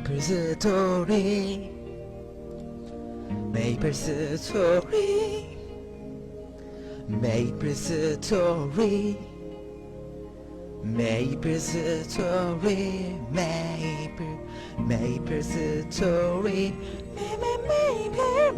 Maplestory, Maplestory, Maplestory, Maplestory, Maplestory,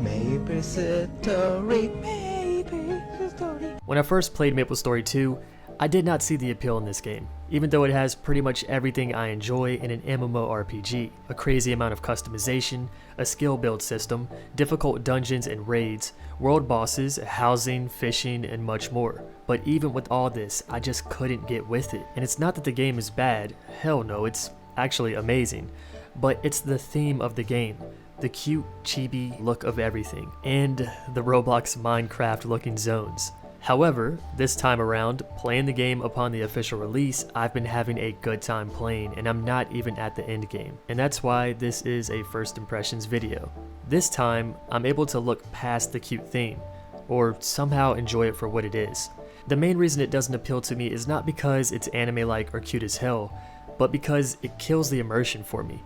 Maplestory. When I first played Maplestory 2, I did not see the appeal in this game, even though it has pretty much everything I enjoy in an MMORPG. A crazy amount of customization, a skill build system, difficult dungeons and raids, world bosses, housing, fishing, and much more. But even with all this, I just couldn't get with it. And it's not that the game is bad, hell no, it's actually amazing. But it's the theme of the game. The cute, chibi look of everything, and the Roblox Minecraft looking zones. However, this time around, playing the game upon the official release, I've been having a good time playing, and I'm not even at the end game. And that's why this is a first impressions video. This time, I'm able to look past the cute theme, or somehow enjoy it for what it is. The main reason it doesn't appeal to me is not because it's anime-like or cute as hell, but because it kills the immersion for me.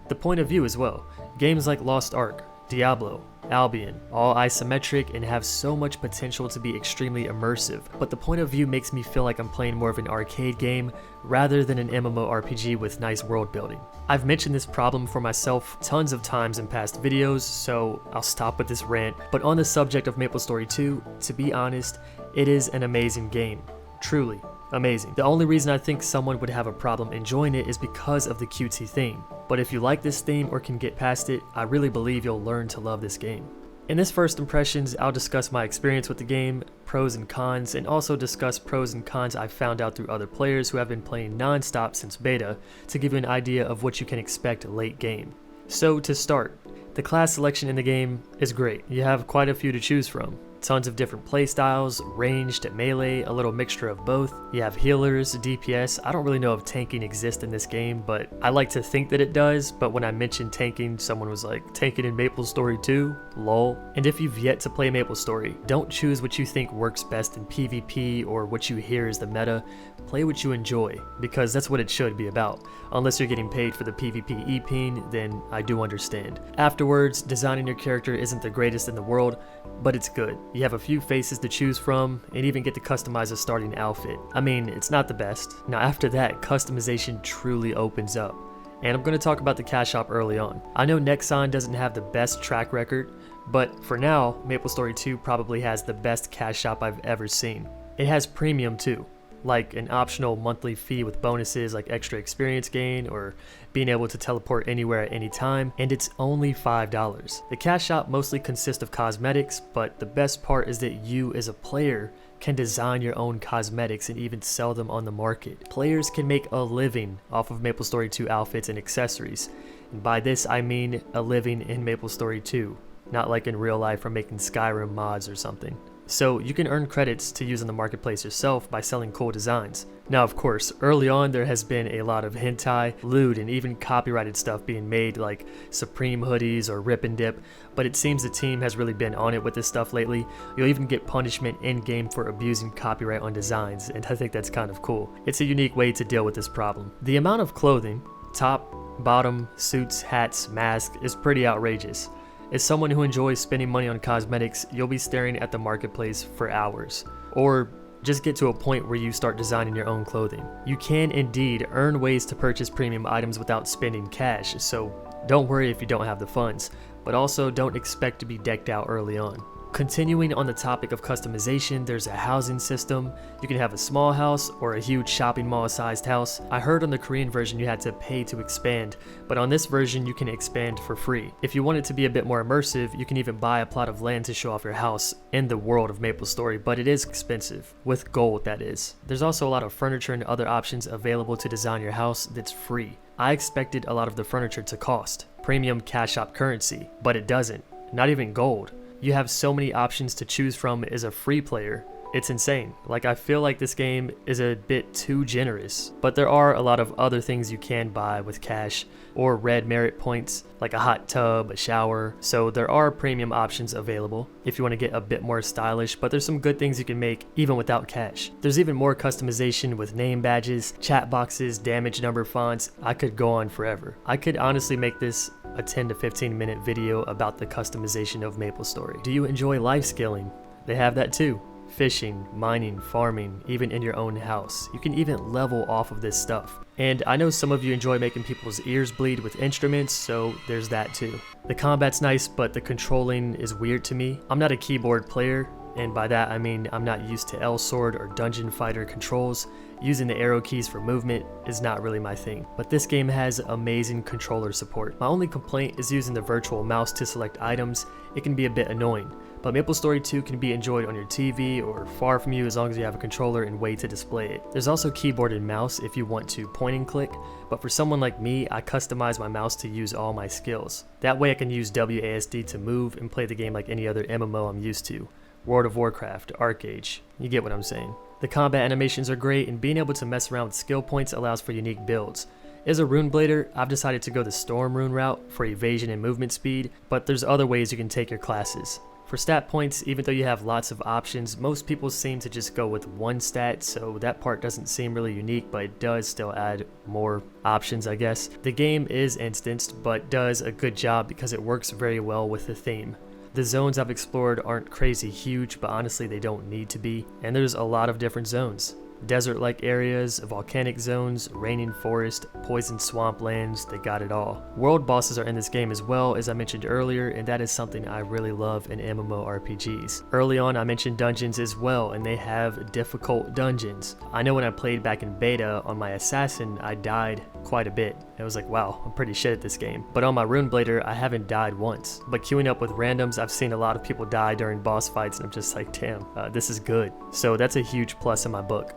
The point of view as well. Games like Lost Ark, Diablo, Albion, all isometric and have so much potential to be extremely immersive, but the point of view makes me feel like I'm playing more of an arcade game rather than an MMORPG with nice world building. I've mentioned this problem for myself tons of times in past videos, so I'll stop with this rant, but on the subject of Maplestory 2, to be honest, it is an amazing game. Truly amazing. The only reason I think someone would have a problem enjoying it is because of the cutesy theme. But if you like this theme or can get past it, I really believe you'll learn to love this game. In this first impressions, I'll discuss my experience with the game, pros and cons, and also discuss pros and cons I've found out through other players who have been playing non-stop since beta to give you an idea of what you can expect late game. So to start, the class selection in the game is great. You have quite a few to choose from. Tons of different playstyles, ranged, melee, a little mixture of both. You have healers, DPS. I don't really know if tanking exists in this game, but I like to think that it does. But when I mentioned tanking, someone was like, tanking in Maplestory 2? Lol. And if you've yet to play Maplestory, don't choose what you think works best in PvP or what you hear is the meta. Play what you enjoy, because that's what it should be about. Unless you're getting paid for the PvP EP, then I do understand. Afterwards, designing your character isn't the greatest in the world, but it's good. You have a few faces to choose from, and even get to customize a starting outfit. I mean, it's not the best. Now after that, customization truly opens up. And I'm going to talk about the cash shop early on. I know Nexon doesn't have the best track record, but for now, Maplestory 2 probably has the best cash shop I've ever seen. It has premium too, like an optional monthly fee with bonuses like extra experience gain or being able to teleport anywhere at any time, and it's only $5. The cash shop mostly consists of cosmetics, but the best part is that you as a player can design your own cosmetics and even sell them on the market. Players can make a living off of Maplestory 2 outfits and accessories, and by this I mean a living in Maplestory 2, not like in real life from making Skyrim mods or something. So you can earn credits to use in the marketplace yourself by selling cool designs. Now of course, early on there has been a lot of hentai, lewd, and even copyrighted stuff being made like Supreme hoodies or Rip and Dip, but it seems the team has really been on it with this stuff lately. You'll even get punishment in-game for abusing copyright on designs, and I think that's kind of cool. It's a unique way to deal with this problem. The amount of clothing, top, bottom, suits, hats, masks, is pretty outrageous. As someone who enjoys spending money on cosmetics, you'll be staring at the marketplace for hours. Or just get to a point where you start designing your own clothing. You can indeed earn ways to purchase premium items without spending cash, so don't worry if you don't have the funds, but also don't expect to be decked out early on. Continuing on the topic of customization, there's a housing system. You can have a small house or a huge shopping mall sized house. I heard on the Korean version you had to pay to expand, but on this version you can expand for free. If you want it to be a bit more immersive, you can even buy a plot of land to show off your house in the world of Maplestory, but it is expensive, with gold that is. There's also a lot of furniture and other options available to design your house that's free. I expected a lot of the furniture to cost premium cash shop currency, but it doesn't, not even gold. You have so many options to choose from as a free player, it's insane. Like, I feel like this game is a bit too generous, but there are a lot of other things you can buy with cash or red merit points, like a hot tub, a shower, so there are premium options available if you want to get a bit more stylish, but there's some good things you can make even without cash. There's even more customization with name badges, chat boxes, damage number fonts. I could go on forever. I could honestly make this a 10 to 15 minute video about the customization of Maplestory. Do you enjoy life scaling? They have that too. Fishing, mining, farming, even in your own house. You can even level off of this stuff. And I know some of you enjoy making people's ears bleed with instruments, so there's that too. The combat's nice, but the controlling is weird to me. I'm not a keyboard player, and by that I mean I'm not used to L-sword or dungeon fighter controls. Using the arrow keys for movement is not really my thing, but this game has amazing controller support. My only complaint is using the virtual mouse to select items. It can be a bit annoying, but Maplestory 2 can be enjoyed on your TV or far from you as long as you have a controller and way to display it. There's also keyboard and mouse if you want to point and click, but for someone like me, I customize my mouse to use all my skills. That way I can use WASD to move and play the game like any other MMO I'm used to. World of Warcraft, ArcAge, you get what I'm saying. The combat animations are great, and being able to mess around with skill points allows for unique builds. As a rune blader, I've decided to go the storm rune route for evasion and movement speed, but there's other ways you can take your classes. For stat points, even though you have lots of options, most people seem to just go with one stat, so that part doesn't seem really unique, but it does still add more options, I guess. The game is instanced, but does a good job because it works very well with the theme. The zones I've explored aren't crazy huge, but honestly they don't need to be, and there's a lot of different zones. Desert-like areas, volcanic zones, raining forest, poison swamplands, they got it all. World bosses are in this game as well, as I mentioned earlier, and that is something I really love in MMORPGs. Early on I mentioned dungeons as well, and they have difficult dungeons. I know when I played back in beta on my assassin, I died quite a bit. I was like, wow, I'm pretty shit at this game. But on my rune blader, I haven't died once. But queuing up with randoms, I've seen a lot of people die during boss fights, and I'm just like, damn, this is good. So that's a huge plus in my book.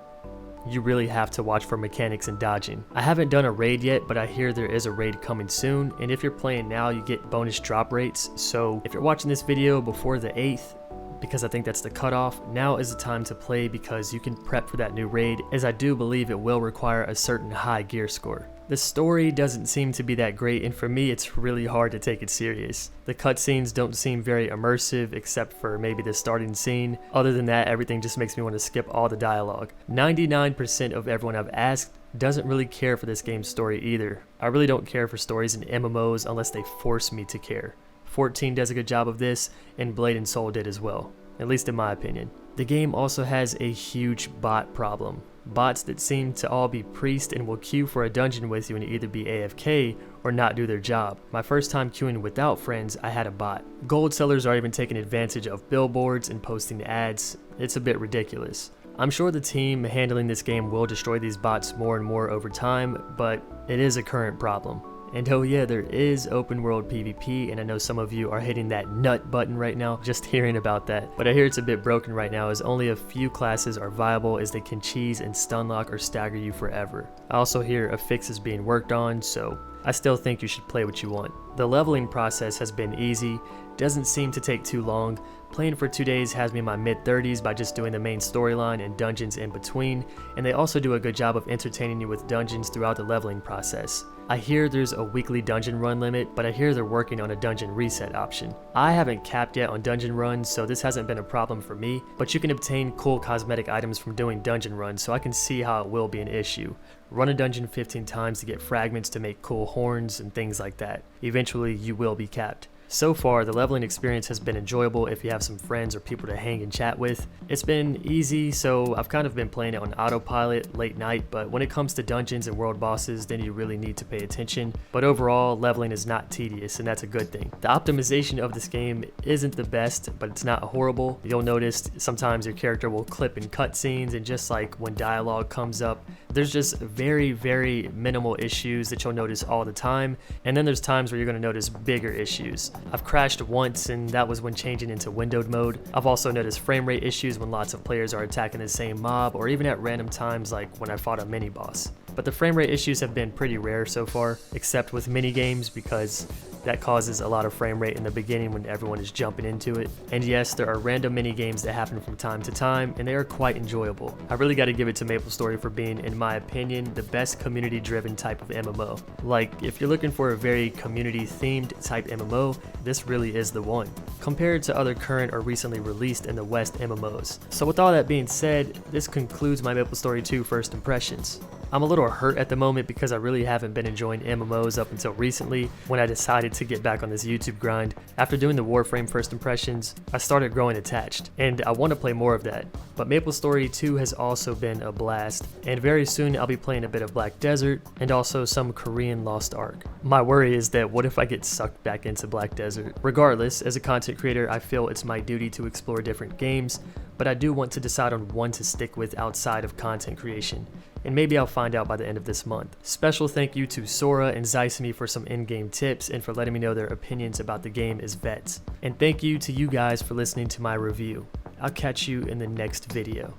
You really have to watch for mechanics and dodging. I haven't done a raid yet, but I hear there is a raid coming soon, and if you're playing now, you get bonus drop rates. So if you're watching this video before the 8th, because I think that's the cutoff, now is the time to play because you can prep for that new raid, as I do believe it will require a certain high gear score. The story doesn't seem to be that great, and for me it's really hard to take it serious. The cutscenes don't seem very immersive except for maybe the starting scene. Other than that, everything just makes me want to skip all the dialogue. 99% of everyone I've asked doesn't really care for this game's story either. I really don't care for stories in MMOs unless they force me to care. 14 does a good job of this, and Blade and Soul did as well, at least in my opinion. The game also has a huge bot problem. Bots that seem to all be priests and will queue for a dungeon with you and either be AFK or not do their job. My first time queuing without friends, I had a bot. Gold sellers are even taking advantage of billboards and posting ads. It's a bit ridiculous. I'm sure the team handling this game will destroy these bots more and more over time, but it is a current problem. And oh yeah, there is open world PvP, and I know some of you are hitting that nut button right now just hearing about that. But I hear it's a bit broken right now, as only a few classes are viable, as they can cheese and stunlock or stagger you forever. I also hear a fix is being worked on, so I still think you should play what you want. The leveling process has been easy, doesn't seem to take too long. Playing for 2 days has me in my mid-30s by just doing the main storyline and dungeons in between, and they also do a good job of entertaining you with dungeons throughout the leveling process. I hear there's a weekly dungeon run limit, but I hear they're working on a dungeon reset option. I haven't capped yet on dungeon runs, so this hasn't been a problem for me, but you can obtain cool cosmetic items from doing dungeon runs, so I can see how it will be an issue. Run a dungeon 15 times to get fragments to make cool horns and things like that. Eventually, you will be capped. So far, the leveling experience has been enjoyable if you have some friends or people to hang and chat with. It's been easy, so I've kind of been playing it on autopilot late night, but when it comes to dungeons and world bosses, then you really need to pay attention. But overall, leveling is not tedious, and that's a good thing. The optimization of this game isn't the best, but it's not horrible. You'll notice sometimes your character will clip in cutscenes, and just like when dialogue comes up, there's just very minimal issues that you'll notice all the time, and then there's times where you're going to notice bigger issues. I've crashed once, and that was when changing into windowed mode. I've also noticed frame rate issues when lots of players are attacking the same mob, or even at random times like when I fought a mini boss. But the frame rate issues have been pretty rare so far, except with mini games, because That causes a lot of frame rate in the beginning when everyone is jumping into it. And yes, there are random mini games that happen from time to time, and they are quite enjoyable. I really got to give it to Maplestory for being, in my opinion, the best community-driven type of MMO. Like, if you're looking for a very community-themed type MMO, this really is the one, compared to other current or recently released in the West MMOs. So with all that being said, this concludes my Maplestory 2 first impressions. I'm a little hurt at the moment because I really haven't been enjoying MMOs up until recently when I decided to get back on this YouTube grind. After doing the Warframe first impressions, I started growing attached, and I want to play more of that. But Maplestory 2 has also been a blast, and very soon I'll be playing a bit of Black Desert and also some Korean Lost Ark. My worry is that what if I get sucked back into Black Desert? Regardless, as a content creator, I feel it's my duty to explore different games, but I do want to decide on one to stick with outside of content creation, and maybe I'll find out by the end of this month. Special thank you to Sora and Zysimi for some in-game tips and for letting me know their opinions about the game as vets. And thank you to you guys for listening to my review. I'll catch you in the next video.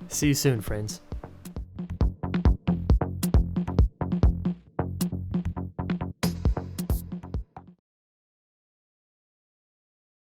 See you soon, friends.